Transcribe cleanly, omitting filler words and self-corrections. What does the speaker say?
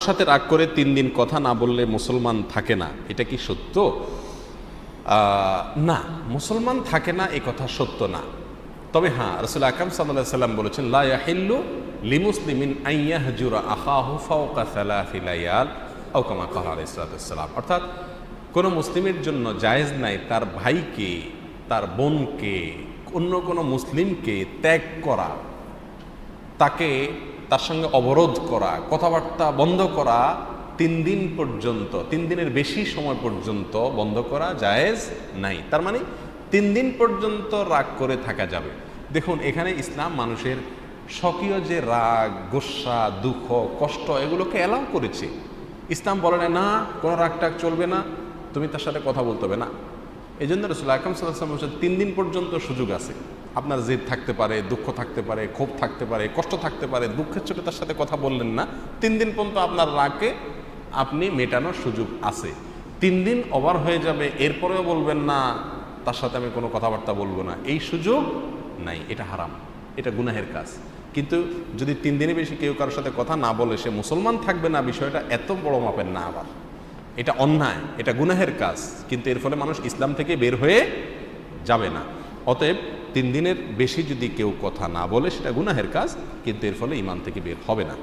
সাথে রাগ করে 3 দিন কথা না বললে মুসলমান থাকে না, এটা কি সত্য? না, মুসলমান থাকে না এই কথা সত্য না। তবে হ্যাঁ, রাসূল আকরাম সাল্লাল্লাহু আলাইহি সাল্লাম বলেছেন, লা ইয়াহিল্লু লিমুসলিমিন আন ইয়াহজুরা আখাহু ফাওকা সালাসি লায়াল আও কামা ক্বালা আলাইহিস সালাতু ওয়াস সালাম। অর্থাৎ কোনো মুসলিমের জন্য জায়েজ নাই তার ভাইকে, তার বোনকে, অন্য কোনো মুসলিমকে ত্যাগ করা, তাকে তার সঙ্গে অবরোধ করা, কথাবার্তা বন্ধ করা 3 দিন পর্যন্ত, 3 দিনের বেশি সময় পর্যন্ত বন্ধ করা জায়েজ নাই। তার মানে 3 দিন পর্যন্ত রাগ করে থাকা যাবে। দেখুন, এখানে ইসলাম মানুষের স্বকীয় যে রাগ, গোসা, দুঃখ, কষ্ট, এগুলোকে অ্যালাউ করেছে। ইসলাম বলে না কোনো রাগ টাগ চলবে না, তুমি তার সাথে কথা বলতে হবে না। এই জন্য রাসূল আকরাম সাল্লাল্লাহু আলাইহি ওয়াসাল্লাম বলেছেন 3 দিন পর্যন্ত সুযোগ আছে। আপনার জেদ থাকতে পারে, দুঃখ থাকতে পারে, ক্ষোভ থাকতে পারে, কষ্ট থাকতে পারে, দুঃখের চোখে তার সাথে কথা বললেন না, 3 দিন পর্যন্ত আপনার রাগকে আপনি মেটানোর সুযোগ আছে। 3 দিন ওভার হয়ে যাবে, এরপরেও বলবেন না তার সাথে আমি কোনো কথাবার্তা বলবো না, এই সুযোগ নাই। এটা হারাম, এটা গুনাহের কাজ। কিন্তু যদি 3 দিনের বেশি কেউ কারোর সাথে কথা না বলে সে মুসলমান থাকবে না, বিষয়টা এত বড় মাপের না। আবার এটা অন্যায়, এটা গুনাহের কাজ, কিন্তু এর ফলে মানুষ ইসলাম থেকে বের হয়ে যাবে না। অতএব 3 দিনের বেশি যদি কেউ কথা না বলে সেটা গুনাহের কাজ, কিন্তু এর ফলে ঈমান থেকে বের হবে না।